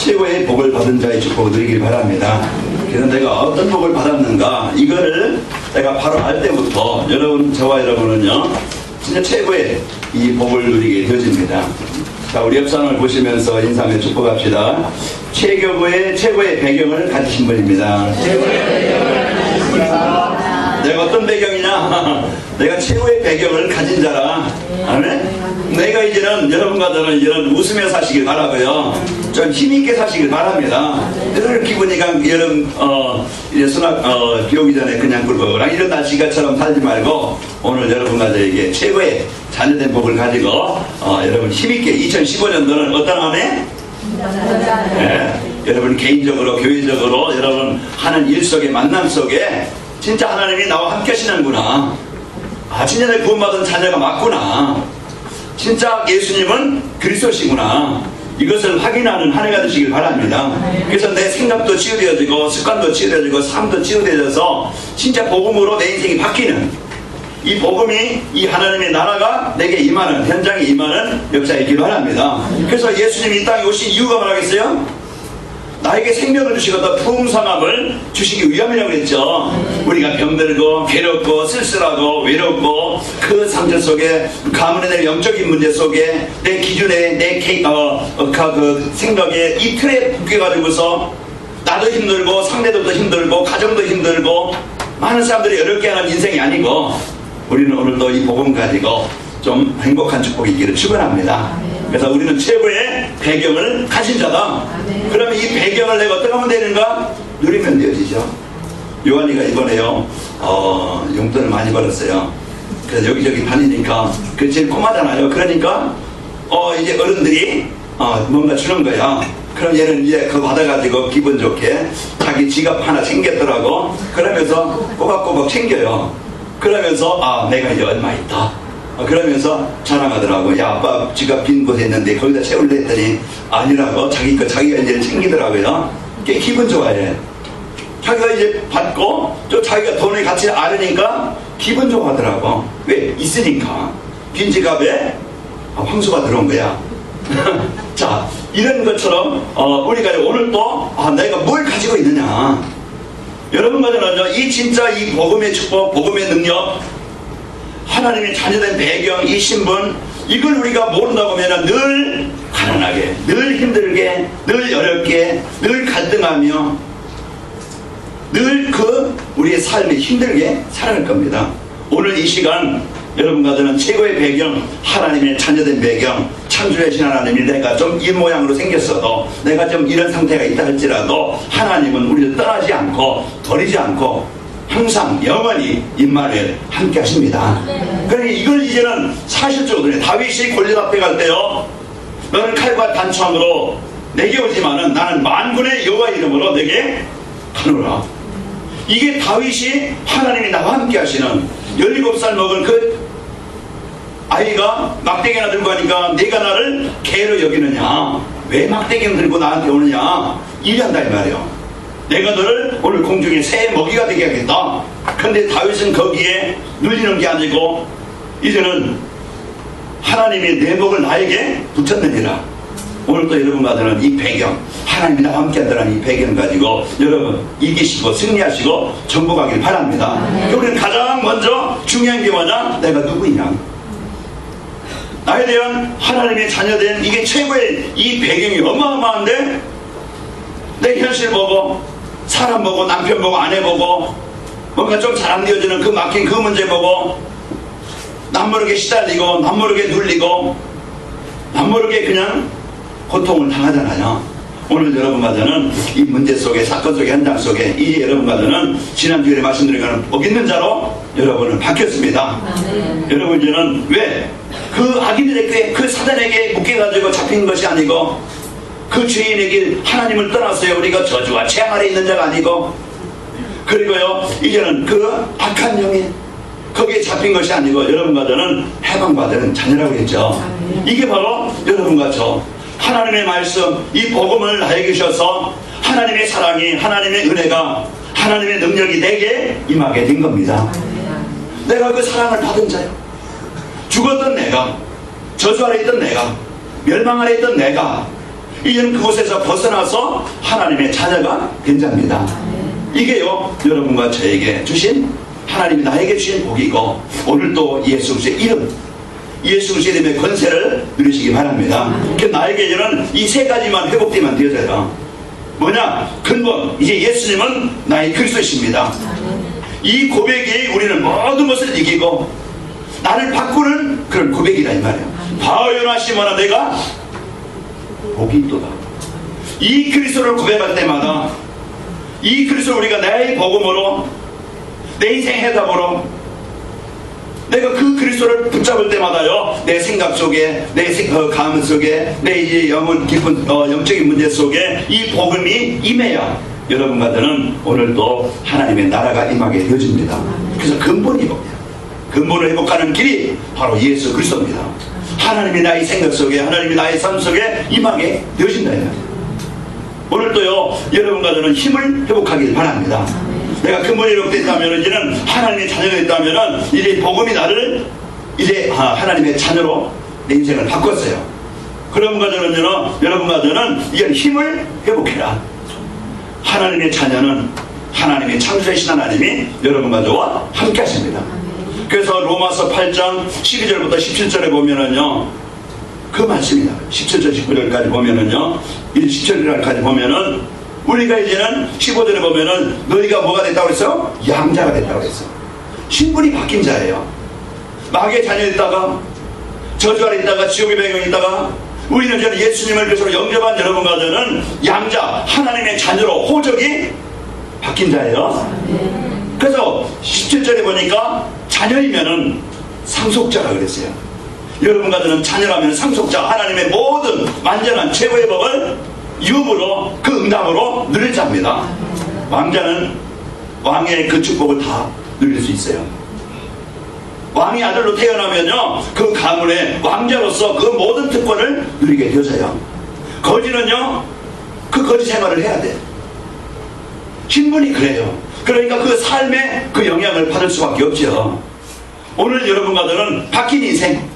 최고의 복을 받은 자의 축복을 누리길 바랍니다. 그래서 내가 어떤 복을 받았는가, 이거를 내가 바로 알 때부터 저와 여러분은요 진짜 최고의 이 복을 누리게 되어집니다. 자, 우리 옆 사람을 보시면서 인사하며 축복합시다. 최고의 배경을 가지신 분입니다. 내가 어떤 배경이냐? 내가 최고의 배경을 가진 자라. 아멘? 내가 이제는 여러분과 저는 이제는 웃으며 사시길 바라고요. 좀 힘있게 사시길 바랍니다. 늘 기분이 여름 이제 비 오기 전에 그냥 꿀꺽꿀꺽 이런 날씨가처럼 살지 말고 오늘 여러분과 저에게 최고의 자녀된 복을 가지고 여러분 힘있게 2015년도는 어떤 한 해? 네, 여러분 개인적으로 교회적으로 여러분 하는 일 속에 만남 속에 진짜 하나님이 나와 함께 하시는구나. 진짜 내 구원받은 자녀가 맞구나. 진짜 예수님은 그리스도시구나. 이것을 확인하는 한 해가 되시길 바랍니다. 그래서 내 생각도 치유되어지고 습관도 치유되어지고 삶도 치유되어져서 진짜 복음으로 내 인생이 바뀌는, 이 복음이 이 하나님의 나라가 내게 임하는, 현장에 임하는 역사이길 바랍니다. 그래서 예수님이 이 땅에 오신 이유가 뭐라겠어요? 나에게 생명을 주시고 풍성함을 주시기 위함이라고 했죠. 우리가 병들고 괴롭고 쓸쓸하고 외롭고 그 상태 속에 가문에 대한 영적인 문제 속에 내 기준에 내 그 생각에 이 틀에 묶여가지고서 나도 힘들고 상대들도 힘들고 가정도 힘들고 많은 사람들이 어렵게 하는 인생이 아니고 우리는 오늘도 이 복음 가지고 좀 행복한 축복이 있기를 축원합니다. 그래서 우리는 최고의 배경을 가진 자다. 그러면 이 배경을 내가 어떻게 하면 되는가? 누리면 되어지죠. 요한이가 이번에요 용돈을 많이 벌었어요. 그래서 여기저기 다니니까 그 제일 꼬마잖아요. 그러니까 이제 어른들이 뭔가 주는 거야. 그럼 얘는 이제 그거 받아가지고 기분 좋게 자기 지갑 하나 챙겼더라고. 그러면서 꼬박꼬박 챙겨요. 그러면서 내가 이제 얼마 있다. 그러면서 자랑하더라고. 야, 아빠 지갑 빈 곳에 있는데 거기다 채울래 했더니 아니라고. 자기 거 자기가 이제 챙기더라고요. 그게 기분 좋아해. 자기가 이제 받고 또 자기가 돈의 가치를 알으니까 기분 좋아하더라고. 왜? 있으니까. 빈 지갑에 황소가 들어온 거야. 자, 이런 것처럼 우리가 오늘 또 내가 뭘 가지고 있느냐. 여러분과 저는 이 진짜 이 복음의 축복, 복음의 능력, 하나님의 자녀된 배경, 이 신분, 이걸 우리가 모른다고 하면 늘 가난하게, 늘 힘들게, 늘 어렵게, 늘 갈등하며 늘 우리의 삶이 힘들게 살아갈 겁니다. 오늘 이 시간 여러분과 저는 최고의 배경, 하나님의 자녀된 배경, 창조하신 하나님이 내가 좀 이 모양으로 생겼어도 내가 좀 이런 상태가 있다 할지라도 하나님은 우리를 떠나지 않고 버리지 않고 항상 영원히 임마누엘 함께 하십니다. 그러니까 이걸 이제는 사실적으로 다윗이 골리앗 앞에 갈 때요, 너는 칼과 단창으로 내게 오지만은 나는 만군의 여호와 이름으로 내게 가노라. 이게 다윗이 하나님이 나와 함께 하시는 17살 먹은 그 아이가 막대기 하나 들고 가니까 네가 나를 개로 여기느냐, 왜 막대기를 들고 나한테 오느냐, 이래한다 이 말이에요. 내가 너를 오늘 공중에 새 먹이가 되게 하겠다. 근데 다윗은 거기에 눌리는 게 아니고 이제는 하나님이 내 복을 나에게 붙였느니라. 오늘도 여러분과 저는 이 배경, 하나님이 나와 함께 한다는 이 배경을 가지고 여러분 이기시고 승리하시고 정복하길 바랍니다. 우리는 가장 먼저 중요한 게 뭐냐? 내가 누구냐? 나에 대한 하나님의 자녀된 이게 최고의 이 배경이 어마어마한데, 내 현실 보고 사람 보고 남편 보고 아내 보고 뭔가 좀 잘 안 되어지는 그 막힌 그 문제 보고 남모르게 시달리고 남모르게 눌리고 남모르게 그냥 고통을 당하잖아요. 오늘 여러분과 저는 이 문제 속에, 사건 속에, 현장 속에 이제 여러분과 저는 지난주에 말씀드린 거는 복 있는 자로 여러분은 바뀌었습니다. 여러분 이제는 왜? 그 악인들에게, 그 사단에게 묶여가지고 잡힌 것이 아니고 그 죄인에게 하나님을 떠났어요. 우리가 저주와 재앙 아래 있는 자가 아니고, 그리고요 이제는 그 악한 영에 거기에 잡힌 것이 아니고 여러분과 저는 해방받은 자녀라고 했죠. 이게 바로 여러분과 저 하나님의 말씀, 이 복음을 나에게 주셔서 하나님의 사랑이, 하나님의 은혜가, 하나님의 능력이 내게 임하게 된 겁니다. 내가 그 사랑을 받은 자요. 죽었던 내가, 저주 아래 있던 내가, 멸망 아래 있던 내가 이제는 그곳에서 벗어나서 하나님의 자녀가 된 자입니다. 이게요, 여러분과 저에게 주신, 하나님이 나에게 주신 복이고, 오늘도 예수 그리스도의 이름, 예수 그리스도의 이름의 권세를 누리시기 바랍니다. 나에게 이제는 이 세 가지만 회복되면 되어져요. 뭐냐? 근본, 이제 예수님은 나의 그리스도이십니다. 이 고백이 우리는 모든 것을 이기고 나를 바꾸는 그런 고백이라 이 말이에요. 바오요나 시모나 내가 복이 있도다. 이 그리스도를 고백할 때마다, 이 그리스도를 우리가 내 복음으로, 내 인생 해답으로, 내가 그 그리스도를 붙잡을 때마다요, 내 생각 속에, 내 가문 속에, 내 이제 영혼 깊은 영적인 문제 속에 이 복음이 임해야 여러분과 저는 오늘도 하나님의 나라가 임하게 되어집니다. 그래서 근본이 뭡니까? 근본을 회복하는 길이 바로 예수 그리스도입니다. 하나님이 나의 생각 속에, 하나님이 나의 삶 속에 임하게 되어진다. 오늘도요, 여러분과 저는 힘을 회복하길 바랍니다. 내가 근본이 회복됐다면, 이제는 하나님의 자녀가 됐다면, 이제 복음이 나를 이제 하나님의 자녀로 내 인생을 바꿨어요. 그러므로 저는, 여러분과 저는 이제 힘을 회복해라. 하나님의 자녀는 하나님의 창조자이신 하나님이 여러분과 저와 함께 하십니다. 그래서 로마서 8장 12절부터 17절에 보면은요, 그 말씀이다. 17절 19절까지 보면은요, 17절까지 보면은 우리가 이제는 15절에 보면은 너희가 뭐가 됐다고 그랬어요? 양자가 됐다고 그랬어. 신분이 바뀐 자예요. 마귀의 자녀였다가, 저주 아래 있다가, 지옥의 배경에 있다가, 우리는 저는 예수님을 그리스도로 영접한 여러분과 저는 양자, 하나님의 자녀로 호적이 바뀐 자예요. 그래서 17절에 보니까 자녀이면은 상속자라 그랬어요. 여러분과 저는 자녀라면 상속자, 하나님의 모든 완전한 최고의 복을 유업으로, 그 응답으로 누릴 자입니다. 왕자는 왕의 그 축복을 다 누릴 수 있어요. 왕의 아들로 태어나면요, 그 가문의 왕자로서 그 모든 특권을 누리게 되어져요. 거지는요, 그 거지 생활을 해야 돼. 신분이 그래요. 그러니까 그 삶에 그 영향을 받을 수밖에 없죠. 오늘 여러분과 저는 바뀐 인생,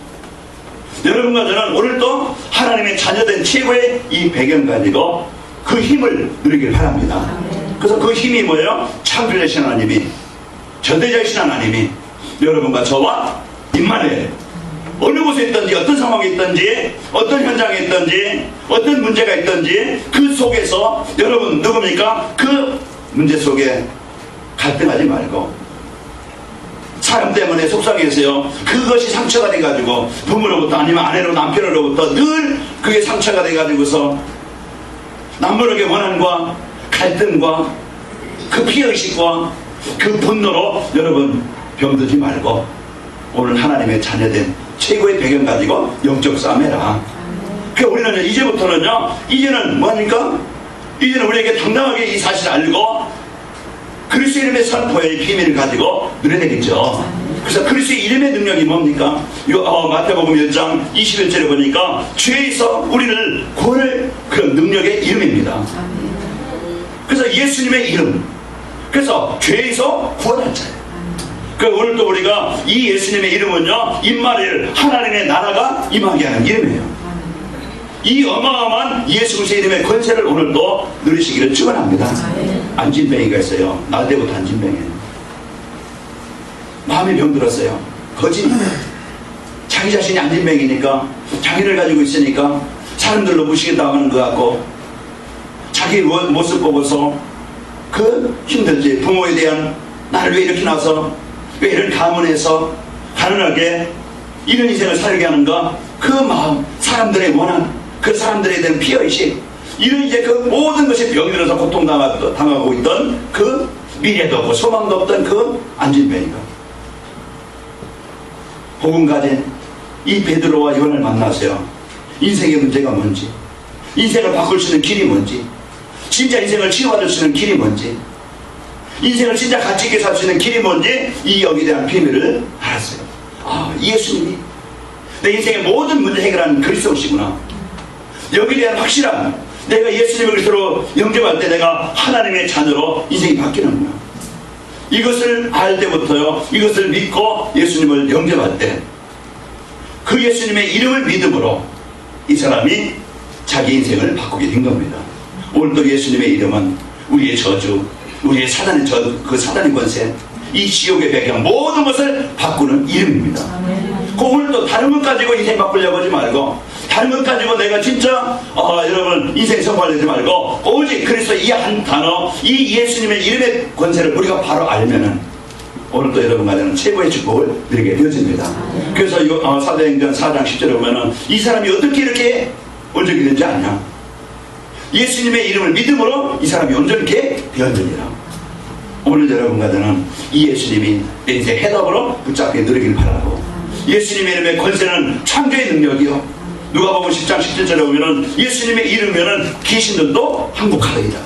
여러분과 저는 오늘도 하나님의 자녀된 최고의 이 배경 가지고 그 힘을 누리길 바랍니다. 그래서 그 힘이 뭐예요? 창조자이신 하나님이, 전대자이신 하나님이 여러분과 저와 임마누엘, 어느 곳에 있든지, 어떤 상황에 있든지, 어떤 현장에 있든지, 어떤 문제가 있든지 그 속에서 여러분 누굽니까? 그 문제 속에 갈등하지 말고, 사람 때문에 속상해서요, 그것이 상처가 돼가지고 부모로부터 아니면 아내로 남편으로부터 늘 그게 상처가 돼가지고서 남모르게 원한과 갈등과 그 피해의식과 그 분노로 여러분 병들지 말고 오늘 하나님의 자녀된 최고의 배경 가지고 영적 싸움 해라. 그러니까 우리는 이제부터는요, 이제는 뭐합니까? 이제는 우리에게 당당하게 이 사실을 알고 그리스도 이름의 선포의 비밀을 가지고 누려야 되겠죠. 그래서 그리스도의 이름의 능력이 뭡니까? 마태복음 1장 21절에 보니까 죄에서 우리를 구원할 그런 능력의 이름입니다. 그래서 예수님의 이름, 그래서 죄에서 구원할 자예요. 그러니까 오늘도 우리가 이 예수님의 이름은요, 임마누엘, 하나님의 나라가 임하게 하는 이름이에요. 이 어마어마한 예수 그리스도의 이름의 권세를 오늘도 누리시기를 축원합니다. 안진뱅이가 있어요. 날 때부터 안진뱅이에요. 마음에 병들었어요. 거짓. 자기 자신이 안진뱅이니까, 자기를 가지고 있으니까 사람들로 무시당하는 것 같고, 자기 모습 보고서 그 힘들지. 부모에 대한, 나를 왜 이렇게 나서, 왜 이런 가문에서 가난하게 이런 인생을 살게 하는가, 그 마음, 사람들의 원한, 그 사람들에 대한 피해의식, 이런 이제 그 모든 것이 병이 들어서 고통당하고 있던 그 미래도 없고 소망도 없던 그 안진뱅이가 복음 가진 이 베드로와 요한을 만나세요. 인생의 문제가 뭔지, 인생을 바꿀 수 있는 길이 뭔지, 진짜 인생을 치유받을 수 있는 길이 뭔지, 인생을 진짜 가치 있게 살 수 있는 길이 뭔지, 이 여기에 대한 비밀을 알았어요. 아, 예수님이 내 인생의 모든 문제 해결하는 그리스도시구나. 여기에 대한 확실한, 내가 예수님을 그리스도로 영접할 때 내가 하나님의 자녀로 인생이 바뀌는구나. 이것을 알 때부터요, 이것을 믿고 예수님을 영접할 때 그 예수님의 이름을 믿음으로 이 사람이 자기 인생을 바꾸게 된 겁니다. 오늘도 예수님의 이름은 우리의 저주, 우리의 사단의 그 사단의 권세, 이 지옥의 배경 모든 것을 바꾸는 이름입니다. 오늘도 다른 것 가지고 인생 바꾸려고 하지 말고, 다른 것 가지고 내가 진짜 여러분 인생 성공하려지 말고, 오직 그리스도 이 한 단어, 이 예수님의 이름의 권세를 우리가 바로 알면은 오늘도 여러분과 저는 최고의 축복을 누리게 되어집니다. 그래서 이거 사도행전 4장 10절에 보면은 이 사람이 어떻게 이렇게 온전히 된지 아냐? 예수님의 이름을 믿음으로 이 사람이 온전케 되었느니라. 오늘 여러분과 저는 이 예수님이 내 인생 해답으로 붙잡게 누리길 바라고, 예수님의 이름의 권세는 창조의 능력이요, 누가복음 10장 17절에 보면은 예수님의 이름이면은 귀신들도 항복하리이다.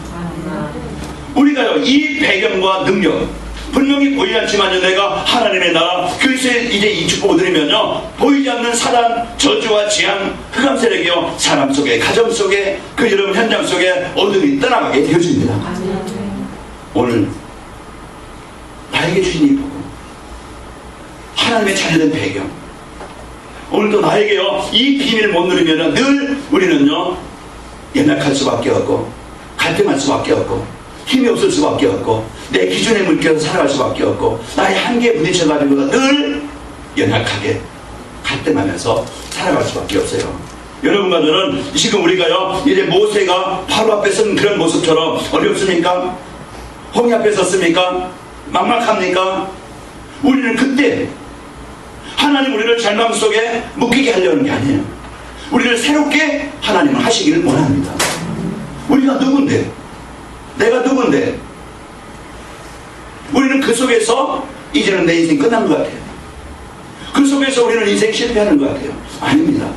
우리가요 이 배경과 능력 분명히 보이지 않지만요, 내가 하나님의 나라 그리스도의 이제 이 축복을 누리면요, 보이지 않는 사단, 저주와 재앙, 흑암 세력이요, 사람 속에, 가정 속에, 그 여러분 현장 속에 어둠이 떠나가게 되어집니다. 오늘 나에게 주신 이 복음, 하나님의 자녀된 배경, 오늘도 나에게요 이 비밀을 못 누리면 늘 우리는요 연약할 수밖에 없고, 갈등할 수밖에 없고, 힘이 없을 수밖에 없고, 내 기준에 묶여서 살아갈 수밖에 없고, 나의 한계에 부딪혀가지고 늘 연약하게 갈등하면서 살아갈 수밖에 없어요. 여러분과 저는 지금 우리가요 이제 모세가 바로 앞에 선 그런 모습처럼 어렵습니까? 홍해 앞에 섰습니까? 막막합니까? 우리는 그때 하나님 우리를 절망 속에 묶이게 하려는 게 아니에요. 우리를 새롭게 하나님은 하시기를 원합니다. 우리가 누군데? 내가 누군데? 우리는 그 속에서 이제는 내 인생 끝난 것 같아요. 그 속에서 우리는 인생 실패하는 것 같아요. 아닙니다.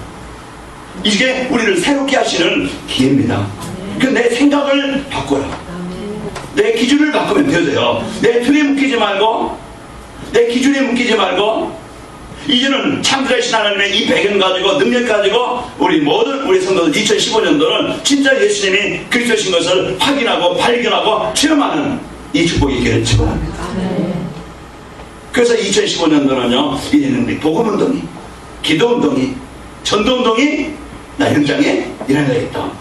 이게 우리를 새롭게 하시는 기회입니다. 그 내 생각을 바꿔라. 내 기준을 바꾸면 되어져요. 내 틀에 묶이지 말고, 내 기준에 묶이지 말고, 이제는 창조자이신 하나님의 이 배경 가지고, 능력 가지고 우리 모든 우리 성도들 2015년도는 진짜 예수님이 그리스도신 것을 확인하고 발견하고 체험하는 이 축복이 있기를 축원합니다. 그래서 2015년도는요 이제는 복음운동이, 기도운동이, 전도운동이 나 현장에 일어나야겠다.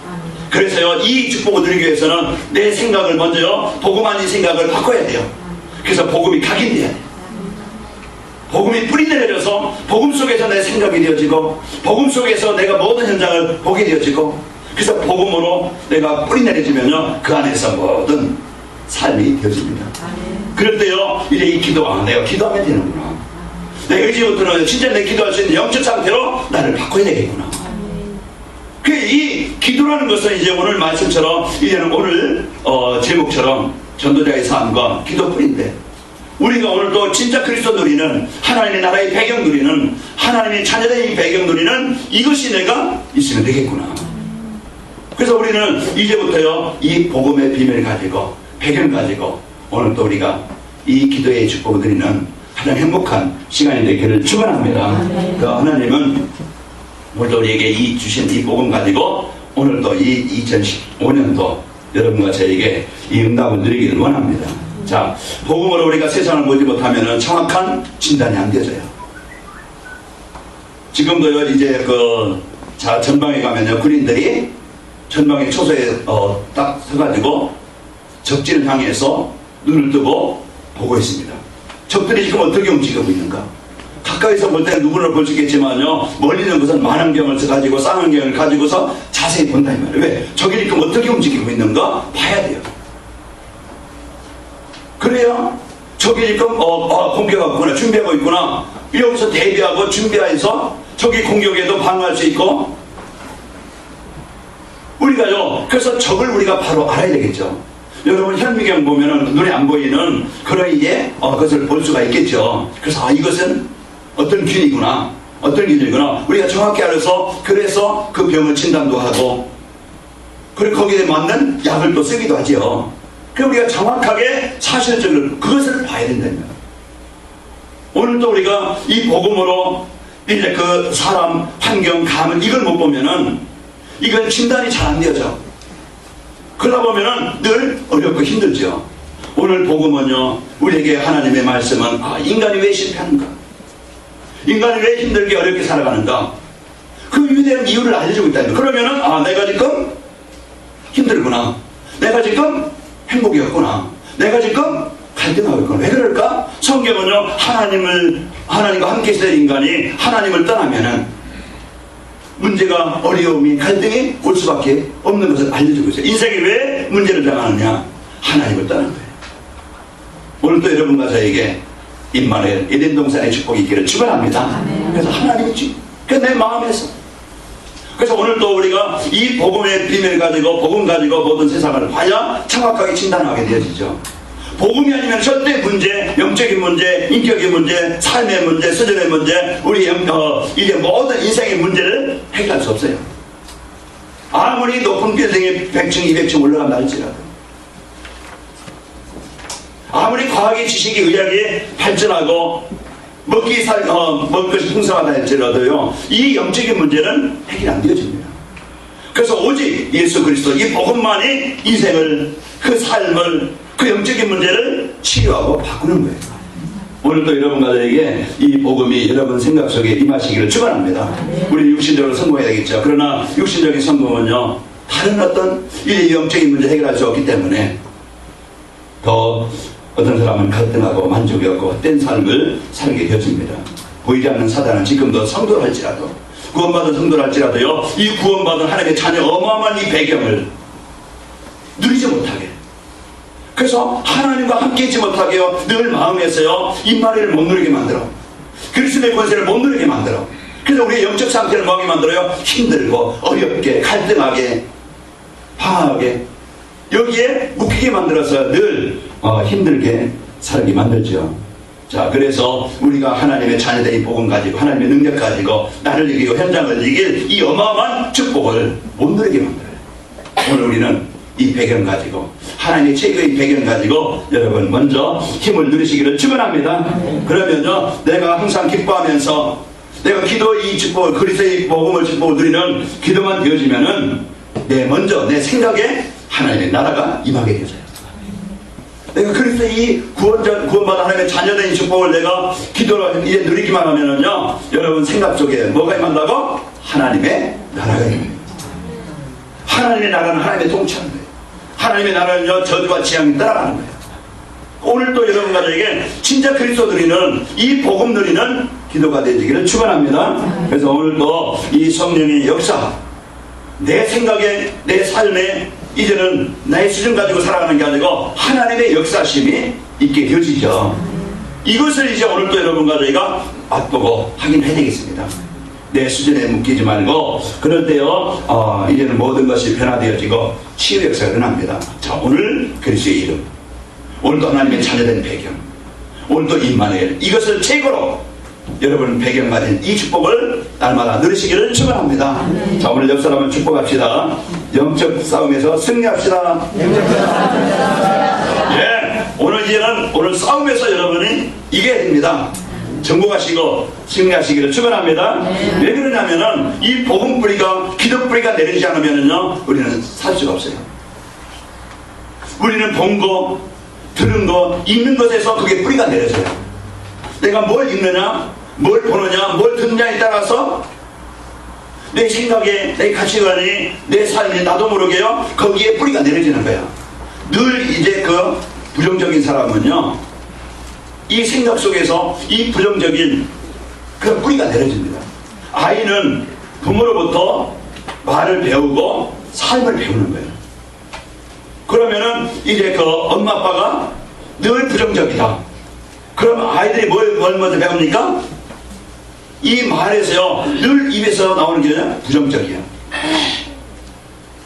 그래서요 이 축복을 누리기 위해서는 내 생각을 먼저요 복음 아닌 생각을 바꿔야 돼요. 그래서 복음이 각인돼야 돼요. 복음이 뿌리 내려져서 복음 속에서 내 생각이 되어지고, 복음 속에서 내가 모든 현장을 보게 되어지고, 그래서 복음으로 내가 뿌리 내려지면요 그 안에서 모든 삶이 되어집니다. 그럴 때요 이제 이 기도, 내가 기도하면 되는구나, 내가 이제부터는 진짜 내 기도할 수 있는 영적 상태로 나를 바꿔야 되겠구나. 이 기도라는 것은 이제 오늘 말씀처럼 이제는 오늘 제목처럼 전도자의 삶과 기도 뿌리인데, 우리가 오늘도 진짜 그리스도 누리는, 하나님의 나라의 배경 누리는, 하나님의 자녀된 이 배경 누리는 이것이 내가 있으면 되겠구나. 그래서 우리는 이제부터요 이 복음의 비밀을 가지고, 배경을 가지고 오늘도 우리가 이 기도의 축복을 드리는 가장 행복한 시간이 되기를 축원합니다. 그 하나님은 오늘도 우리에게 이 주신 이 복음 가지고 오늘도 이 2015년도 여러분과 저에게 이 응답을 누리기를 원합니다. 자, 복음으로 우리가 세상을 보지 못하면 정확한 진단이 안 되어져요. 지금도요 이제 전방에 가면요 군인들이 전방에 초소에 딱 서가지고 적진을 향해서 눈을 뜨고 보고 있습니다. 적들이 지금 어떻게 움직이고 있는가? 가까이서 볼 때는 누구를 볼 수 있겠지만요 멀리 있는 것은 만안경을 가지고, 쌍안경을 가지고서 자세히 본다 이 말이에요. 왜? 적이 지금 어떻게 움직이고 있는가 봐야 돼요. 그래야 적이 지금 공격하고 있구나, 준비하고 있구나, 여기서 대비하고 준비해서 적이 공격에도 방어할 수 있고, 우리가요 그래서 적을 우리가 바로 알아야 되겠죠. 여러분 현미경 보면은 눈에 안 보이는 그런 이제 것을 볼 수가 있겠죠. 그래서 이것은 어떤 균이구나, 어떤 기준이구나 우리가 정확히 알아서, 그래서 그 병을 진단도 하고, 그리고 거기에 맞는 약을 또 쓰기도 하죠. 그럼 우리가 정확하게 사실적으로 그것을 봐야 된다면, 오늘도 우리가 이 복음으로 이제 그 사람, 환경, 가문 이걸 못 보면은 이건 진단이 잘 안 되어져. 그러다 보면은 늘 어렵고 힘들죠. 오늘 복음은요 우리에게 하나님의 말씀은 인간이 왜 실패하는가, 인간이 왜 힘들게 어렵게 살아가는가, 그 위대한 이유를 알려주고 있다는 거예요. 그러면은 내가 지금 힘들구나, 내가 지금 행복이 없구나, 내가 지금 갈등하고 있구나. 왜 그럴까? 성경은요, 하나님과 함께 있을 인간이 하나님을 떠나면은 문제가, 어려움이, 갈등이 올 수밖에 없는 것을 알려주고 있어요. 인생이 왜 문제를 당하느냐? 하나님을 떠난 거예요. 오늘도 여러분과 저에게 임마누엘 에덴 동산의 축복이 있기를 축원합니다. 그래서 하나님이 내 마음에서, 그래서 오늘도 우리가 이 복음의 비밀을 가지고, 복음 가지고 모든 세상을 봐야 정확하게 진단하게 되어지죠. 복음이 아니면 절대 문제, 영적인 문제, 인격의 문제, 삶의 문제, 수준의 문제, 이게 모든 인생의 문제를 해결할 수 없어요. 아무리 높은 빌딩이 100층, 200층 올라간다 할지라도, 아무리 과학의 지식이, 의학이 발전하고 먹을 것이 풍성하다 할지라도요, 이 영적인 문제는 해결 안 되어집니다. 그래서 오직 예수 그리스도, 이 복음만이 인생을, 그 삶을, 그 영적인 문제를 치료하고 바꾸는 거예요. 오늘도 여러분과 저에게 이 복음이 여러분 생각 속에 임하시기를 축원합니다. 우리 육신적으로 성공해야 되겠죠. 그러나 육신적인 성공은요, 다른 어떤 이 영적인 문제 해결할 수 없기 때문에 더 어떤 사람은 갈등하고 만족이 없고 헛된 삶을 살게 되어집니다. 보이지 않는 사단은 지금도 성도할지라도, 구원받은 성도할지라도요, 이 구원받은 하나님의 자녀 어마어마한 이 배경을 누리지 못하게, 그래서 하나님과 함께 있지 못하게요, 늘 마음에서요, 임마누엘을 못 누리게 만들어, 그리스도의 권세를 못 누리게 만들어. 그래서 우리의 영적 상태를 뭐하게 만들어요? 힘들고 어렵게, 갈등하게, 방하게, 여기에 묶이게 만들어서 늘 힘들게 살게 만들죠. 자, 그래서 우리가 하나님의 자녀된 이 복음 가지고, 하나님의 능력 가지고 나를 이기고 현장을 이길 이 어마어마한 축복을 못 누리게 만들어요. 오늘 우리는 이 배경 가지고, 하나님의 최고의 배경 가지고 여러분 먼저 힘을 누리시기를 축원합니다. 그러면요, 내가 항상 기뻐하면서 내가 기도의 이 축복을, 그리스도의 복음을 축복을 누리는 기도만 되어지면은 먼저 내 생각에 하나님의 나라가 임하게 되어져요. 내가 그리스도의 이 구원받은 하나님의 자녀된 이 축복을 내가 기도로 이제 누리기만 하면은요, 여러분 생각 속에 뭐가 임한다고? 하나님의 나라가 임합니다. 하나님의 나라는 하나님의 통치하는 거예요. 하나님의 나라는요, 저주와 지향이 따라가는 거예요. 오늘도 여러분과 저에게 진짜 그리스도 누리는, 이 복음 누리는 기도가 되시기를 축원합니다. 그래서 오늘도 이 성령의 역사, 내 생각에, 내 삶에 이제는 나의 수준 가지고 살아가는 게 아니고 하나님의 역사심이 있게 되어지죠. 이것을 이제 오늘도 여러분과 저희가 맛보고 확인해야 되겠습니다. 내 수준에 묶이지 말고, 그럴 때요, 이제는 모든 것이 변화되어지고 치유 역사가 일어납니다. 자, 오늘 그리스도의 이름, 오늘도 하나님의 자녀된 배경, 오늘도 임마누엘, 이것을 최고로 여러분 배경 가진 이 축복을 날마다 누리시기를 축원합니다. 자, 오늘 옆 사람을 축복합시다. 영적 싸움에서 승리합시다. 예, 오늘 싸움에서 여러분이 이겨야 됩니다. 정복하시고 승리하시기를 축원합니다. 왜 그러냐면은 이 복음 뿌리가, 기도 뿌리가 내리지 않으면은요, 우리는 살 수가 없어요. 우리는 본 거, 들은 거, 읽는 것에서 그게 뿌리가 내려져요. 내가 뭘 읽느냐, 뭘 보느냐, 뭘 듣느냐에 따라서 내 생각에, 내 가치관이, 내 삶이 나도 모르게요, 거기에 뿌리가 내려지는 거야. 늘 이제 그 부정적인 사람은요, 이 생각 속에서 이 부정적인 그 뿌리가 내려집니다. 아이는 부모로부터 말을 배우고 삶을 배우는 거예요. 그러면은 이제 그 엄마 아빠가 늘 부정적이다. 그럼 아이들이 뭘 먼저 배웁니까? 이 말에서요, 늘 입에서 나오는 게 부정적이야.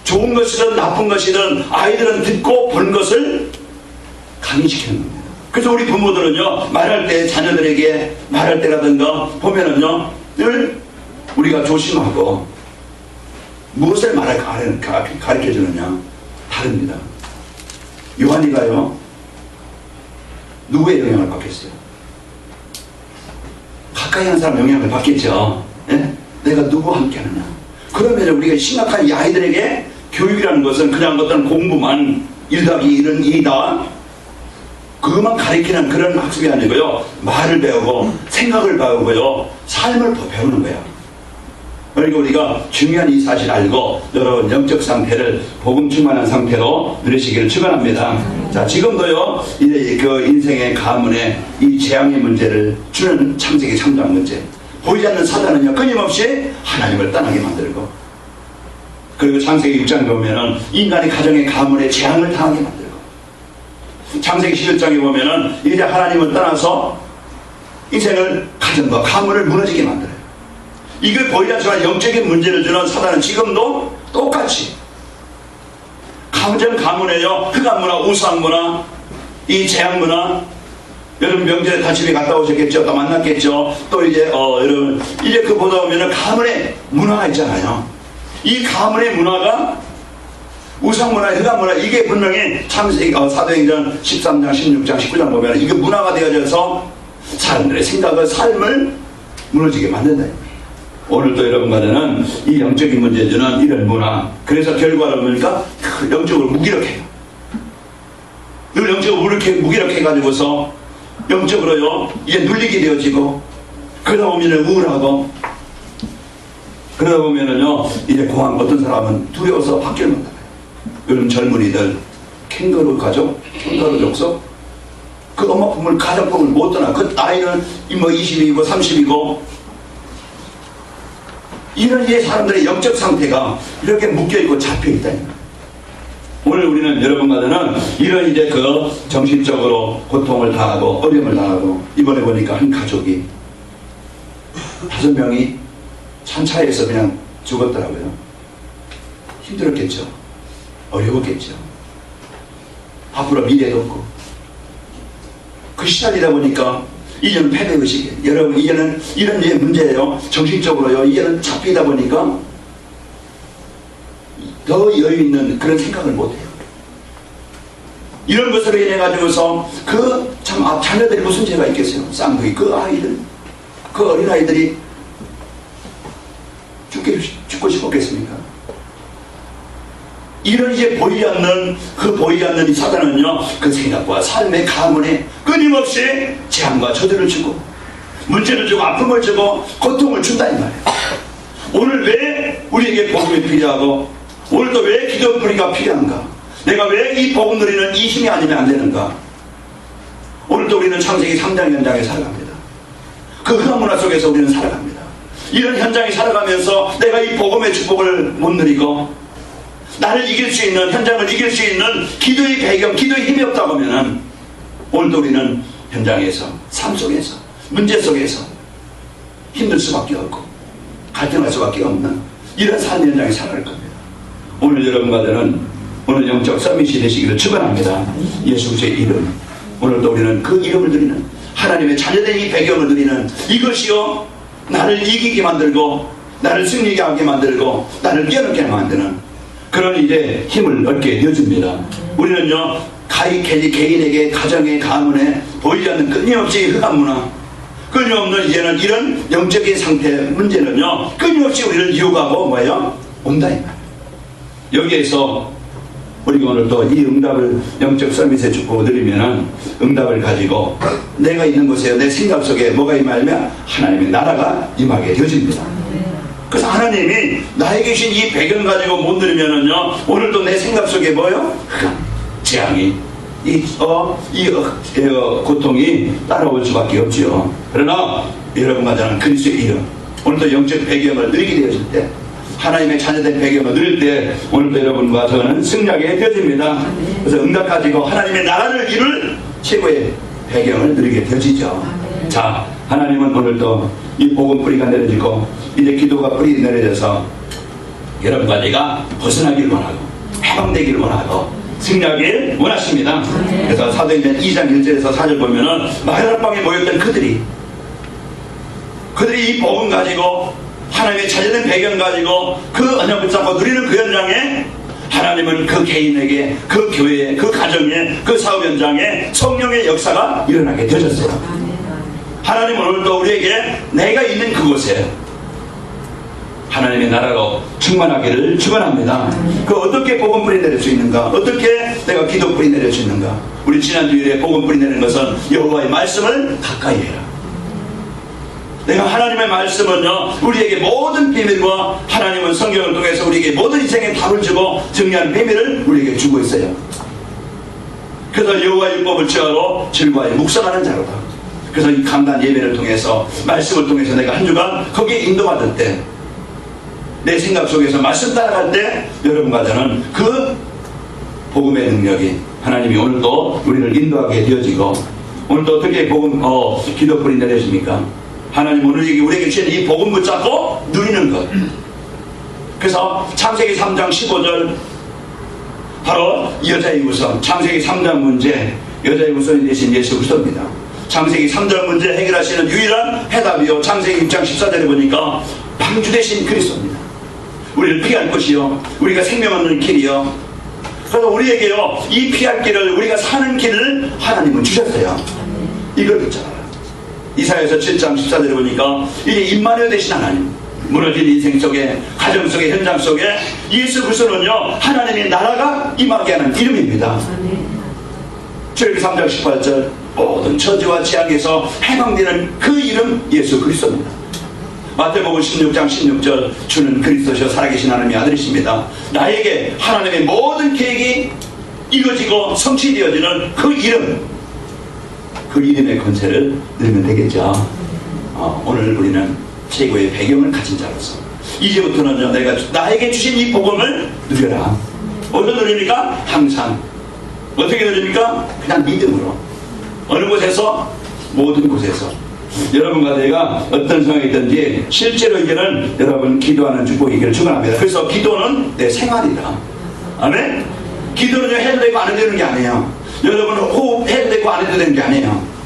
좋은 것이든 나쁜 것이든 아이들은 듣고 본 것을 강의시키는 겁니다. 그래서 우리 부모들은요, 말할 때, 자녀들에게 말할 때라든가 보면은요, 늘 우리가 조심하고 무엇을 가르쳐 주느냐 다릅니다. 요한이가요, 누구의 영향을 받겠어요? 가까이 하는 사람 영향을 받겠죠. 예? 내가 누구와 함께 하느냐. 그러면 우리가 심각한 이 아이들에게 교육이라는 것은 그냥 어떤 공부만 1+2는 2다, 그것만 가르치는 그런 학습이 아니고요, 말을 배우고 생각을 배우고요, 삶을 더 배우는 거예요. 그러니까 우리가 중요한 이 사실 알고 여러분 영적 상태를 복음 충만한 상태로 누리시기를 축원합니다. 자, 지금도요 이제 그 인생의 가문에 이 재앙의 문제를 주는 창세기 3장 문제, 보이지 않는 사단은요 끊임없이 하나님을 떠나게 만들고, 그리고 창세기 6장에 보면은 인간의 가정의 가문에 재앙을 당하게 만들고, 창세기 11장에 보면은 이제 하나님을 떠나서 인생을 가정과 가문을 무너지게 만들어요. 이걸 보이지 않지만 영적인 문제를 주는 사단은 지금도 똑같이 가정 가문에요 흑암문화, 우상문화, 이 재앙문화, 여러분 명절에 다 집에 갔다 오셨겠죠? 또 만났겠죠? 또 이제 여러분 이제 그 보다 보면은 가문의 문화가 있잖아요. 이 가문의 문화가 우상문화, 흑암문화, 이게 분명히 창세기 사도행전 13장, 16장, 19장 보면 이게 문화가 되어져서 사람들의 생각을, 삶을 무너지게 만든다. 오늘도 여러분과는 이 영적인 문제주는 이런 문화, 그래서 결과를 보니까 영적으로 무기력해요. 늘 영적으로 무기력해가지고서 영적으로요 이제 눌리게 되어지고, 그러다 보면은 우울하고, 그러다 보면은요 이제 공항 어떤 사람은 두려워서 밖을 못 나가요. 요즘 젊은이들 캥거루 가족, 캥거루 족속, 그 엄마 품을, 가정 품을 못 떠나. 그 나이는 뭐 20이고 30이고, 이런 이 사람들의 영적 상태가 이렇게 묶여있고 잡혀있다니. 오늘 우리는 여러분과는 이런 이제 그 정신적으로 고통을 당하고 어려움을 당하고, 이번에 보니까 한 가족이 5명이 산차에서 그냥 죽었더라고요. 힘들었겠죠. 어려웠겠죠. 앞으로 미래도 없고. 그 시간이다 보니까 이제는 패배의식이에요. 여러분 이제는 이런 게 문제예요. 정신적으로요 이제는 잡히다 보니까 더 여유있는 그런 생각을 못해요. 이런 것으로 인해 가지고서 그 참 자녀들이 무슨 죄가 있겠어요. 쌍둥이 그 아이들, 그 어린아이들이 죽고 싶었겠습니까? 이런 이제 보이지 않는 이 사단은요 그 생각과 삶의 가문에 끊임없이 재앙과 저주를 주고, 문제를 주고, 아픔을 주고, 고통을 준다 이 말이에요. 오늘 왜 우리에게 복음이 필요하고, 오늘 또 왜 기도 뿌리가 필요한가? 내가 왜 이 복음 누리는 이 힘이 아니면 안 되는가? 오늘도 우리는 창세기 3장 현장에 살아갑니다. 그 흑암문화 속에서 우리는 살아갑니다. 이런 현장에 살아가면서 내가 이 복음의 축복을 못 누리고, 나를 이길 수 있는, 현장을 이길 수 있는 기도의 배경, 기도의 힘이 없다고 하면은 오늘도 우리는 현장에서, 삶 속에서, 문제 속에서 힘들 수밖에 없고 갈등할 수밖에 없는 이런 삶 현장에 살아갈 겁니다. 오늘 여러분과는 오늘 영적 서밋이 되시기를 축원합니다. 예수 그리스도의 이름, 오늘도 우리는 그 이름을 드리는, 하나님의 자녀된 이 배경을 드리는, 이것이요 나를 이기게 만들고, 나를 승리하게 하게 만들고, 나를 깨어나게 만드는 그런 이제 힘을 얻게 되어집니다. 우리는요 개인에게, 가정의 가문에 보이지 않는 끊임없이 흑암문화, 끊임없는 이제는 이런 영적인 상태 문제는요 끊임없이 우리를 유혹하고 뭐예요? 온다 이 말이에요. 여기에서 우리가 오늘 또 이 응답을, 영적 서밋의 축복을 드리면은 응답을 가지고 내가 있는 곳에 내 생각 속에 뭐가 임하면 하나님의 나라가 임하게 되어집니다. 그래서 하나님이 나에게 주신 이 배경 가지고 못 누리면은요 오늘도 내 생각 속에 뭐요? 재앙이, 고통이 따라올 수밖에 없지요. 그러나 여러분과 저는 그리스도의 이름, 오늘도 영적 배경을 누리게 되어질 때, 하나님의 자녀된 배경을 누릴 때 오늘도 여러분과 저는 승리하게 되어집니다. 그래서 응답 가지고 하나님의 나라를 이룰 최고의 배경을 누리게 되어지죠. 자, 하나님은 오늘도 이 복음 뿌리가 내려지고 이제 기도가 뿌리 내려져서 여러분과 내가 벗어나기를 원하고 해방되기를 원하고 승리하길 원하십니다. 그래서 사도행전 2장 1절에서 4절 보면은 마가다락방에 모였던 그들이 이 복음 가지고 하나님의 자녀된 배경 가지고 그 언약을 붙잡고 누리는 그 현장에 하나님은 그 개인에게, 그 교회에, 그 가정에, 그 사업 현장에 성령의 역사가 일어나게 되셨어요. 하나님은 오늘도 우리에게 내가 있는 그곳에 하나님의 나라로 충만하기를 축원합니다. 그 어떻게 복음 뿌리 내릴 수 있는가? 어떻게 내가 기도 뿌리 내릴 수 있는가? 우리 지난주일에 복음 뿌리 내리는 것은 여호와의 말씀을 가까이 해라. 내가 하나님의 말씀은요, 우리에게 모든 비밀과 하나님은 성경을 통해서 우리에게 모든 인생의 답을 주고 정리하는 비밀을 우리에게 주고 있어요. 그래서 여호와 율법을 지하로 즐거워해 묵상하는 자로다. 그래서 이 강단 예배를 통해서 말씀을 통해서 내가 한 주간 거기에 인도받을 때, 내 생각 속에서 말씀 따라갈 때 여러분과 저는 그 복음의 능력이 하나님이 오늘도 우리를 인도하게 되어지고, 오늘도 어떻게 복음 기도풀이 내려집니까? 하나님 오늘 우리에게 주신 이 복음 붙잡고 누리는 것. 그래서 창세기 3장 15절 바로 여자의 우선, 창세기 3장 문제 여자의 우선이 되신 예수 그리스도입니다. 창세기 3장 문제 해결하시는 유일한 해답이요, 창세기 6장 14절에 보니까 방주 되신 그리스도입니다. 우리를 피할 것이요, 우리가 생명 얻는 길이요. 그래서 우리에게요, 이 피할 길을, 우리가 사는 길을 하나님은 주셨어요. 이걸 붙잡아요. 이사야서 7장 14절에 보니까 이게 임마누엘 되신 하나님, 무너진 인생 속에, 가정 속에, 현장 속에 예수 그리스도는요, 하나님의 나라가 임하게 하는 이름입니다. 출애굽기 3장 18절 모든 처지와 재앙에서 해방되는 그 이름 예수 그리스도입니다. 마태복음 16장 16절 주는 그리스도시여 살아계신 하나님의 아들이십니다. 나에게 하나님의 모든 계획이 이루어지고 성취되어지는 그 이름, 그 이름의 권세를 누리면 되겠죠. 오늘 우리는 최고의 배경을 가진 자로서 이제부터는 내가 나에게 주신 이 복음을 누려라. 어디서 누립니까? 항상. 어떻게 누립니까? 그냥 믿음으로. 어느 곳에서? 모든 곳에서. 여러분과 내가 어떤 상황이든지 실제로 이제는 여러분 기도하는 축복이기를 축원합니다. 그래서 기도는 내 생활이다. 아멘? 기도는 해도 되고 안 해도 되는 게 아니에요. 여러분은 호흡해도 되고 안 해도 되는 게 아니에요.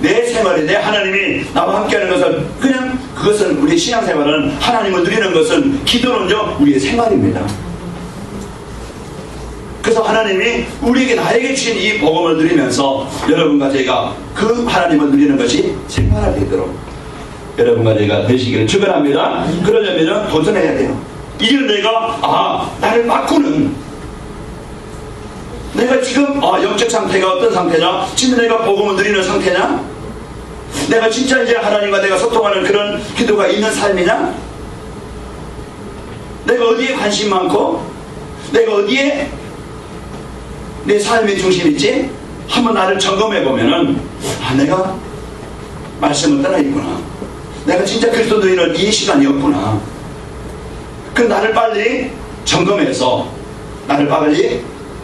내 생활이, 내 하나님이 나와 함께하는 것은, 그냥 그것은 우리 신앙생활은, 하나님을 누리는 것은, 기도는요 우리의 생활입니다. 그래서 하나님이 우리에게, 나에게 주신 이 복음을 누리면서 여러분과 제가 그 하나님을 누리는 것이 생활화 되도록 여러분과 제가 되시기를 축원합니다. 그러려면 도전해야 돼요. 이걸 내가 나를 바꾸는, 내가 지금 영적 상태가 어떤 상태냐? 진짜 내가 복음을 누리는 상태냐? 내가 진짜 이제 하나님과 내가 소통하는 그런 기도가 있는 삶이냐? 내가 어디에 관심 많고, 내가 어디에 내 삶의 중심이 있지? 한번 나를 점검해 보면은 내가 말씀을 따라 있구나. 내가 진짜 그리스도인은 이 시간이 없구나. 그 나를 빨리 점검해서 나를 빨리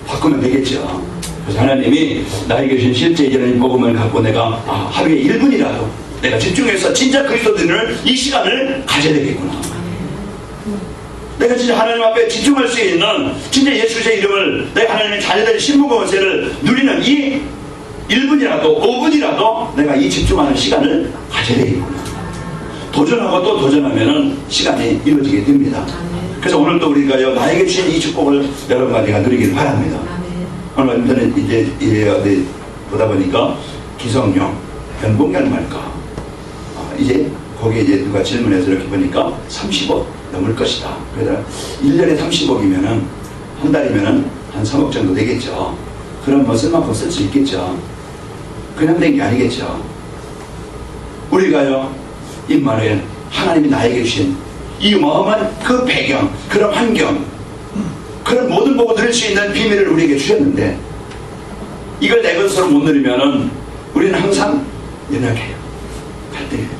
바꾸면 되겠죠. 그래서 하나님이 나에게 주신 실제 이런 복음을 갖고 내가 하루에 1분이라도 내가 집중해서 진짜 그리스도인을 이 시간을 가져야 되겠구나. 내가 진짜 하나님 앞에 집중할 수 있는, 진짜 예수의 이름을, 내가 하나님의 자녀들의 신분과 권세를 누리는 이 1분이라도 5분이라도 내가 이 집중하는 시간을 가져야 되겠구나. 도전하고 또 도전하면은 시간이 이루어지게 됩니다. 그래서 오늘도 우리가요, 나에게 주신 이 축복을 여러분과 제가 누리길 바랍니다. 오늘 저는 이제 어디 보다 보니까 기성용 변봉경 말까, 이제 거기에 이제 누가 질문해서 이렇게 보니까 30억 넘을 것이다. 그래서 1년에 30억이면은 한 달이면은 한 3억 정도 되겠죠. 그럼 뭐 쓸만큼 쓸 수 있겠죠. 그냥 된 게 아니겠죠. 우리가요, 임마누엘, 하나님이 나에게 주신 이 어마어마한 그 배경, 그런 환경, 그런 모든 복을 누릴 수 있는 비밀을 우리에게 주셨는데, 이걸 내 것으로 못 누리면은 우리는 항상 연약해요. 갈등해요.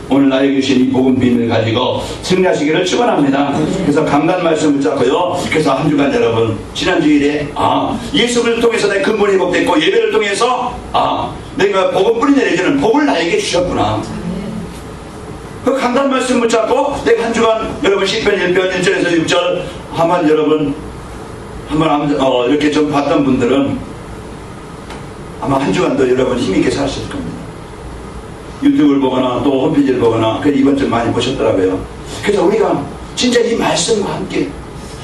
오늘 나에게 주신 이 복음 비밀을 가지고 승리하시기를 축원합니다. 그래서 강단 말씀 붙잡고요. 그래서 한 주간 여러분, 지난 주일에 예수를 통해서 내 근본이 회복됐고, 예배를 통해서 내가 복음 뿌리 내리는 복을 나에게 주셨구나. 그 강단 말씀 붙잡고 내가 한 주간 여러분 시편 1편 1절에서 6절 한번 여러분 한번 이렇게 좀 봤던 분들은 아마 한 주간도 여러분 힘있게 사셨을 겁니다. 유튜브를 보거나 또 홈페이지를 보거나 이번 주 많이 보셨더라고요. 그래서 우리가 진짜 이 말씀과 함께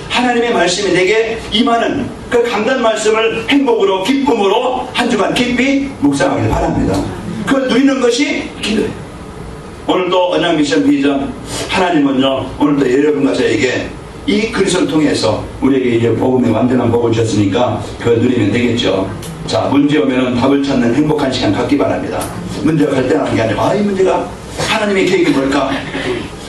하나님의 말씀이 내게 임하는 그 강단 말씀을 행복으로 기쁨으로 한 주간 깊이 묵상하길 바랍니다. 그걸 누리는 것이 기도예요. 오늘도 언양 미션 비전, 하나님은요 오늘도 여러분과 저에게 이 그리스도를 통해서 우리에게 이제 복음의 완전한 복을 주셨으니까 그걸 누리면 되겠죠. 자, 문제 오면은 답을 찾는 행복한 시간 갖기 바랍니다. 문제가 갈등하는 게 아니고, 이 문제가 하나님의 계획이 뭘까?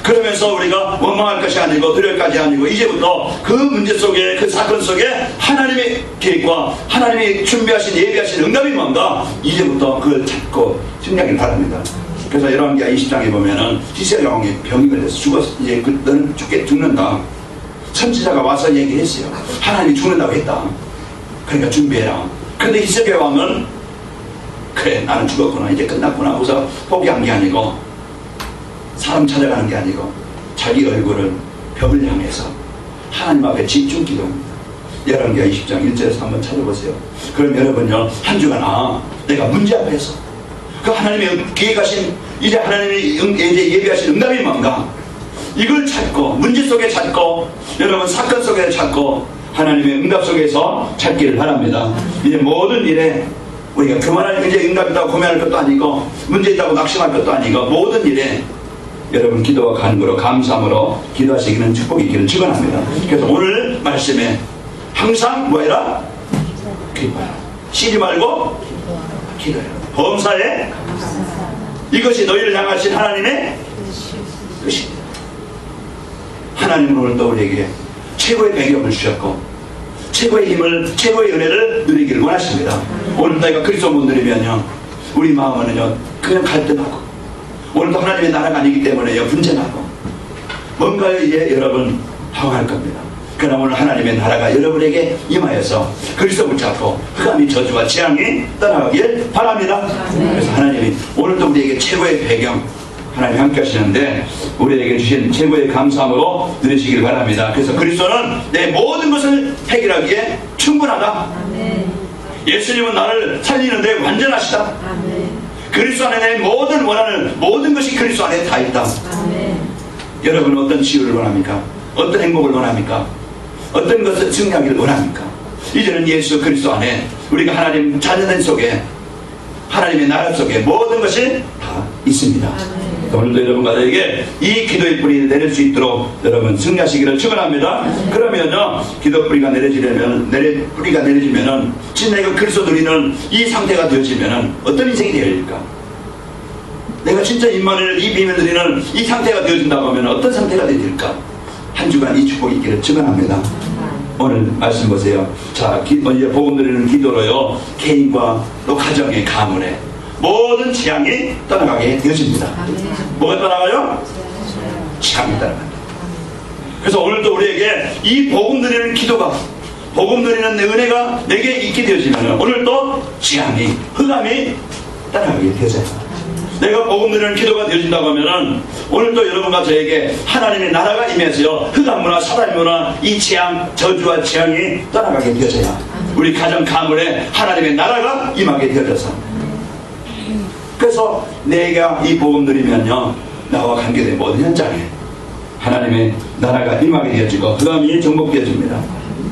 그러면서 우리가 원망할 것이 아니고 두려울 것이 아니고, 이제부터 그 문제 속에, 그 사건 속에 하나님의 계획과 하나님이 준비하신 예비하신 응답이 뭔가, 이제부터 그걸 찾고 승리하길 바랍니다. 그래서 열왕기하 20장에 보면은 히스기야 왕이 병이 걸려서 죽었어. 이제 너는 죽는다. 선지자가 와서 얘기했어요. 하나님이 죽는다고 했다. 그러니까 준비해라. 근데 히스기야 왕은 그래, 나는 죽었구나, 이제 끝났구나 하고서 포기한 게 아니고, 사람 찾아가는 게 아니고 자기 얼굴을 벽을 향해서 하나님 앞에 집중 기도합니다. 열왕기하 20장 1절에서 한번 찾아보세요. 그럼 여러분요, 한 주간 내가 문제 앞에서 그 하나님의 계획하신, 이제 하나님이 이제 예비하신 응답이 뭔가, 이걸 찾고, 문제 속에 찾고, 여러분 사건 속에 찾고, 하나님의 응답 속에서 찾기를 바랍니다. 이제 모든 일에 우리가 그만할, 이제 응답 있다고 고민할 것도 아니고, 문제 있다고 낙심할 것도 아니고, 모든 일에 여러분 기도와 간구로, 감사함으로 기도하시기는 축복이 있기를 축원합니다. 그래서 오늘 말씀에 항상 뭐해라? 기도하라. 쉬지 말고 기도해라. 범사에 이것이 너희를 향하신 하나님의 뜻입니다. 하나님은 오늘도 우리에게 최고의 배경을 주셨고, 최고의 힘을, 최고의 은혜를 누리기를 원하십니다. 오늘 내가 그리스도 못 누리면요, 우리 마음은요 그냥 갈등하고, 오늘도 하나님의 나라가 아니기 때문에요 분쟁하고, 뭔가요 이제 여러분 당할 겁니다. 그러나 오늘 하나님의 나라가 여러분에게 임하여서 그리스도 붙잡고 흑암이, 저주와 재앙이 떠나가길 바랍니다. 그래서 하나님이 오늘도 우리에게 최고의 배경, 하나님 함께 하시는데 우리에게 주신 최고의 감사함으로 누리시길 바랍니다. 그래서 그리스도는 내 모든 것을 해결하기에 충분하다. 예수님은 나를 살리는데 완전하시다. 그리스도 안에 내 모든 원하는 모든 것이 그리스도 안에 다 있다. 여러분은 어떤 치유를 원합니까? 어떤 행복을 원합니까? 어떤 것을 승리하기를 원합니까? 이제는 예수 그리스도 안에 우리가 하나님 자녀된 속에, 하나님의 나라 속에 모든 것이 다 있습니다. 오늘도 여러분과 저에게 이 기도의 뿌리 내릴 수 있도록 여러분 승리하시기를 축원합니다. 그러면요, 기도 뿌리가 내려지면은 진짜 내가 그리스도 누리는 이 상태가 되어지면은 어떤 인생이 되어질까? 내가 진짜 임마누엘 이 비밀을 누리는 이 상태가 되어진다고 하면 어떤 상태가 되어질까? 한 주간 이 축복이 있기를 축원합니다. 오늘 말씀 보세요. 자, 이제 복음 누리는 기도로요, 개인과 또 가정의 가문에 모든 재앙이 떠나가게 되어집니다. 뭐가 떠나가요? 재앙이 떠나간다. 그래서 오늘도 우리에게 이 복음 누리는 기도가, 복음 누리는 은혜가 내게 있게 되어지면 오늘도 재앙이, 흑암이 떠나가게 되어져요. 내가 복음 누리는 기도가 되어진다고 하면은 오늘도 여러분과 저에게 하나님의 나라가 임해서요, 흑암문화, 사단문화, 이 재앙, 저주와 재앙이 떠나가게 되어져요. 우리 가정 가문에 하나님의 나라가 임하게 되어져서, 그래서 내가 이 복음 누리면요, 나와 관계된 모든 현장에 하나님의 나라가 임하게 되어지고 흑암이 정복되어집니다.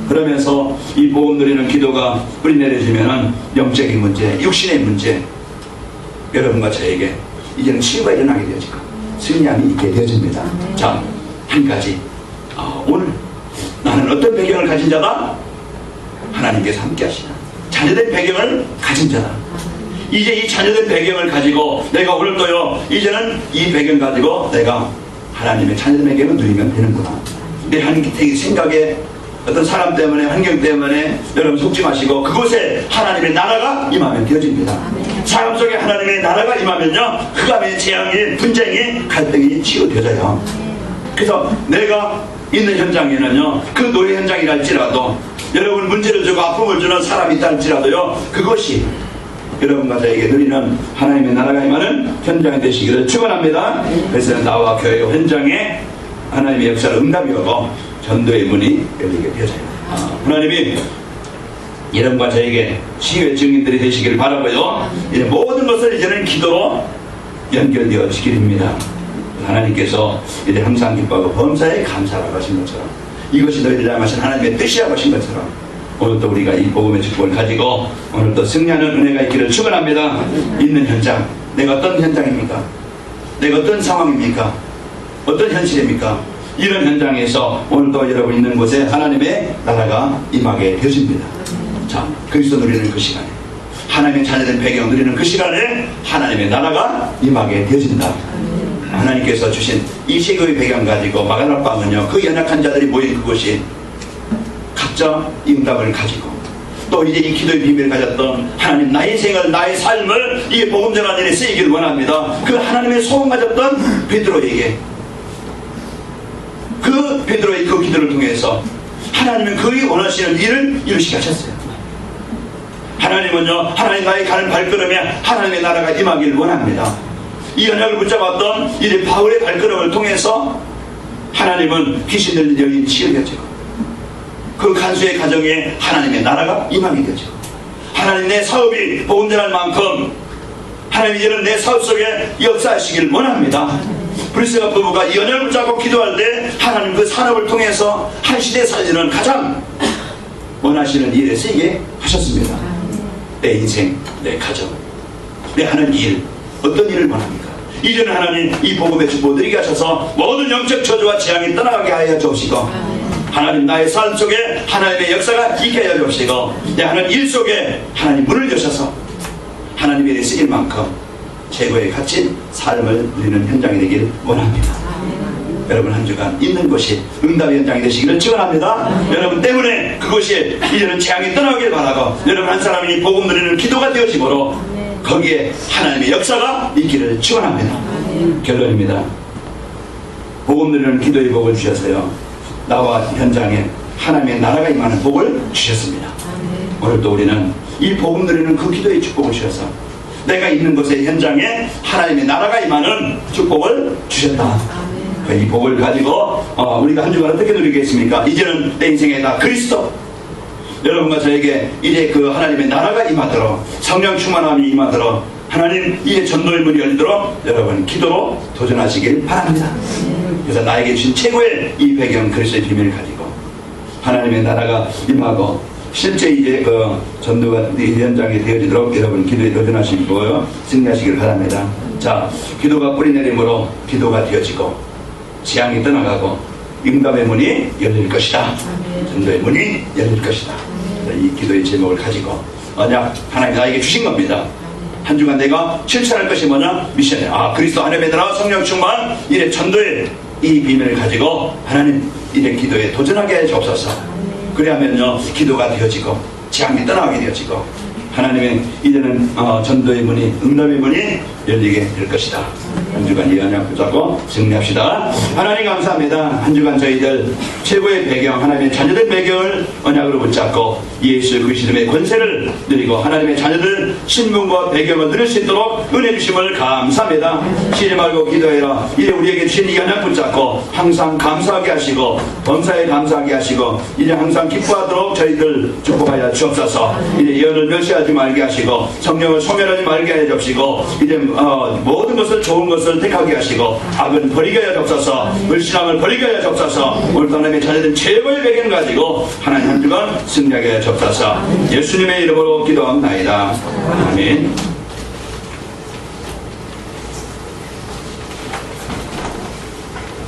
그러면서 이 복음 누리는 기도가 뿌리 내려지면은 영적인 문제, 육신의 문제, 여러분과 저에게 이제는 치유가 일어나게 되어지고 승리함이 있게 되어집니다. 자, 한 가지, 오늘 나는 어떤 배경을 가진 자다? 하나님께서 함께 하시나 자녀된 배경을 가진 자다. 이제 이 자녀된 배경을 가지고 내가 오늘도요, 이제는 이 배경 가지고 내가 하나님의 자녀된 배경을 누리면 되는구나. 내 생각에 어떤 사람 때문에, 환경 때문에 여러분 속지 마시고 그곳에 하나님의 나라가 임하면 되어집니다. 삶 속에 하나님의 나라가 임하면요, 흑암의 재앙이, 분쟁이, 갈등이 치유되어져요. 그래서 내가 있는 현장에는요, 그 노예 현장이라 할지라도 여러분 문제를 주고 아픔을 주는 사람이 있다 할지라도요, 그것이 여러분과 저에게 누리는 하나님의 나라가 임하는 현장이 되시기를 축원합니다. 그래서 나와 교회 현장에 하나님의 역사를 응답이 오고 전도의 문이 열리게 되어져요. 하나님이 여러분과 저에게 치유의 증인들이 되시기를 바라고요, 이제 모든 것을 이제는 기도로 연결되어지기입니다. 하나님께서 이제 항상 기뻐하고 범사에 감사라고 하신 것처럼, 이것이 너희를 향하신 하나님의 뜻이라고 하신 것처럼 오늘도 우리가 이 복음의 축복을 가지고 오늘도 승리하는 은혜가 있기를 축원합니다. 있는 현장, 내가 어떤 현장입니까? 내가 어떤 상황입니까? 어떤 현실입니까? 이런 현장에서 오늘도 여러분 있는 곳에 하나님의 나라가 임하게 되어집니다. 자, 그리스도 누리는 그 시간에, 하나님의 자녀된 배경 누리는 그 시간에 하나님의 나라가 임하게 되어진다. 하나님께서 주신 이 세계의 배경 가지고 마가라 빵은요, 그 연약한 자들이 모인 그곳이 각자 응답을 가지고 또 이제 이 기도의 비밀을 가졌던 하나님, 나의 생을, 나의 삶을 이 복음 전하는 일에 쓰이기를 원합니다. 그 하나님의 소원 가졌던 베드로에게, 그 베드로의 그 기도를 통해서 하나님은 그의 원하시는 일을 이루시게 하셨어요. 하나님은요, 하나님 나의 가는 발걸음에 하나님의 나라가 임하기를 원합니다. 이 언약을 붙잡았던 이제 바울의 발걸음을 통해서 하나님은 귀신 들린 여인이 치유되죠. 그 간수의 가정에 하나님의 나라가 임하게 되죠. 하나님, 내 사업이 복음 전할 만큼 하나님 이제는 내 사업 속에 역사하시기를 원합니다. 브리스가 부부가 이 언약을 붙잡고 기도할 때 하나님 그 산업을 통해서 한 시대 살리는 가장 원하시는 일에 쓰이게 하셨습니다. 내 인생, 내 가정, 내 하는 일, 어떤 일을 원합니까? 이제는 하나님 이 복음의 축복을 누리게 하셔서 모든 영적 저주와 재앙이 떠나가게 하여 주옵시고, 하나님 나의 삶 속에 하나님의 역사가 있게 하여 주옵시고, 내 하는 일 속에 하나님 문을 여셔서 하나님의 일에 쓰일 만큼 최고의 갇힌 삶을 누리는 현장이 되기를 원합니다. 여러분 한 주간 있는 곳이 응답의 현장이 되시기를 축원합니다. 여러분 때문에 그곳이 이제는 재앙이 떠나길 바라고, 여러분 한 사람이 복음 누리는 기도가 되어지므로 거기에 하나님의 역사가 있기를 축원합니다. 결론입니다. 복음 누리는 기도의 복을 주셔서요, 나와 현장에 하나님의 나라가 임하는 복을 주셨습니다. 오늘도 우리는 이 복음 누리는 그 기도의 축복을 주셔서 내가 있는 곳의 현장에 하나님의 나라가 임하는 축복을 주셨다. 이 복을 가지고 우리가 한 주간 어떻게 누리겠습니까? 이제는 내 인생에 다 그리스도, 여러분과 저에게 이제 그 하나님의 나라가 임하도록, 성령 충만함이 임하도록, 하나님 이제 전도의 문이 열리도록 여러분 기도로 도전하시길 바랍니다. 그래서 나에게 주신 최고의 이 배경 그리스도의 비밀을 가지고 하나님의 나라가 임하고 실제 이제 그 전도가 현장에 되어지도록 여러분 기도에 도전하시고요, 승리하시길 바랍니다. 자, 기도가 뿌리내림으로 기도가 되어지고 재앙이 떠나가고 응답의 문이 열릴 것이다. 전도의 문이 열릴 것이다. 이 기도의 제목을 가지고 언약 하나님 나에게 주신 겁니다. 한 주간 내가 실천할 것이 뭐냐? 미션에 그리스도 하나님의 나라 성령 충만 이래 전도의 이 비밀을 가지고 하나님 이래 기도에 도전하게 해 주옵소서. 그래야면요 기도가 되어지고 재앙이 떠나가게 되어지고 하나님의 이제는 전도의 문이, 응답의 문이 열리게 될 것이다. 한 주간 이 언약 붙잡고 승리합시다. 하나님 감사합니다. 한 주간 저희들 최고의 배경, 하나님의 자녀된 배경을 언약으로 붙잡고 예수 그리스도의 권세를 누리고 하나님의 자녀들 신분과 배경을 누릴 수 있도록 은혜 주심을 감사합니다. 쉬지 말고 기도해라. 이제 우리에게 주신 이 언약 붙잡고 항상 감사하게 하시고 범사에 감사하게 하시고 이제 항상 기뻐하도록 저희들 축복하여 주옵소서. 이제 예언을 멸시하지 말게 하시고 성령을 소멸하지 말게 해 주옵시고 이제 모든 것을 좋은 것을 택하게 하시고 악은 버리게 하여 주옵소서. 불신앙을 버리게 하여 주옵소서. 오늘 하나님의 자녀된 최고의 배경을 가지고 하나님 한 주간 승리하게 하여 주옵소서. 예수님의 이름으로 기도합나이다. 아멘.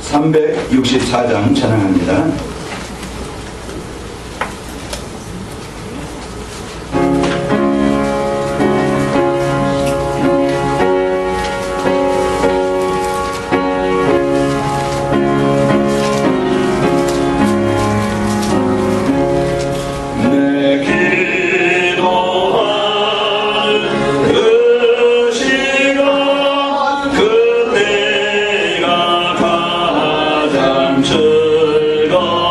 (364장) 찬양합니다. 즐거워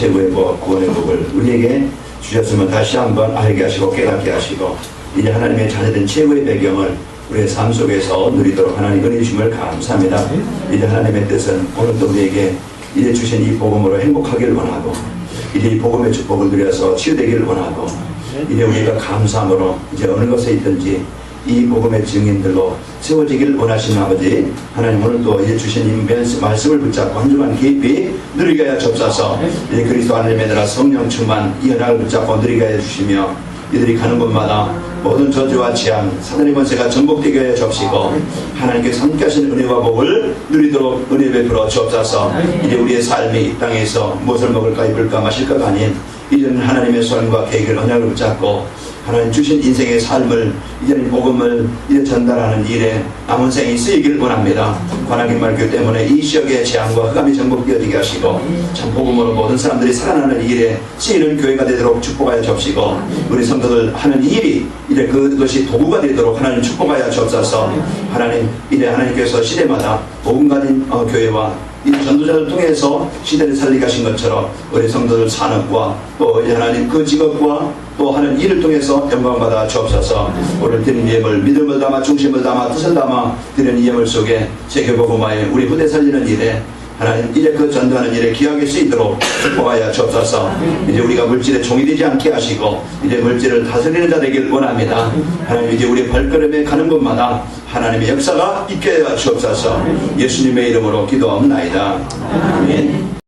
최고의 복, 구원의 복을 우리에게 주셨으면 다시 한번 알게 하시고 깨닫게 하시고 이제 하나님의 자녀된 최고의 배경을 우리의 삶 속에서 누리도록 하나님 은혜 주심을 감사합니다. 이제 하나님의 뜻은 오늘도 우리에게 이제 주신 이 복음으로 행복하기를 원하고 이제 이 복음의 축복을 누려서 치유되기를 원하고 이제 우리가 감사함으로 이제 어느 것에 있든지 이 복음의 증인들로 세워지기를 원하시는 아버지 하나님, 오늘도 이제 주신 이 말씀을 붙잡고 한 주간 깊이 누리게 하여 주옵소서. 이제 그리스도 안에 매달아 성령 충만 이 연락을 붙잡고 누리게 하여 주시며 이들이 가는 곳마다 모든 저주와 재앙 사단의 권세가 정복되게 하여 주옵시고 하나님께서 함께 하신 은혜와 복을 누리도록 은혜 베풀어 주옵소서. 이제 우리의 삶이 이 땅에서 무엇을 먹을까 입을까 마실까가 아닌 이제는 하나님의 손과 계획을 언약을 붙잡고 하나님 주신 인생의 삶을 이제는 복음을 이제 전달하는 일에 남은 생이 쓰이기를 원합니다. 관악인 말교 때문에 이 지역의 재앙과 흑암이 정복되어지게 하시고 참 복음으로 모든 사람들이 살아나는 일에 쓰이는 교회가 되도록 축복하여 주옵시고 우리 성도들 하는 일이 이제 그것이 도구가 되도록 하나님 축복하여 주옵소서. 하나님 이제 하나님께서 시대마다 복음 가진 교회와 이 전도자를 통해서 시대를 살리게 하신 것처럼 우리 성도들 산업과 또 하나님 그 직업과 또 하는 일을 통해서 영광받아 주옵소서. 오늘 드린 예물 믿음을 담아 중심을 담아 뜻을 담아 드리는 예물 속에 세계복음화에 우리 후대 살리는 일에 하나님 이제 그 전도하는 일에 귀하게 쓰이도록 축복하여 주옵소서. 이제 우리가 물질에 종이 되지 않게 하시고 이제 물질을 다스리는 자 되길 원합니다. 하나님 이제 우리 발걸음에 가는 곳마다 하나님의 역사가 있게 하여 주옵소서. 예수님의 이름으로 기도하옵나이다. 아멘.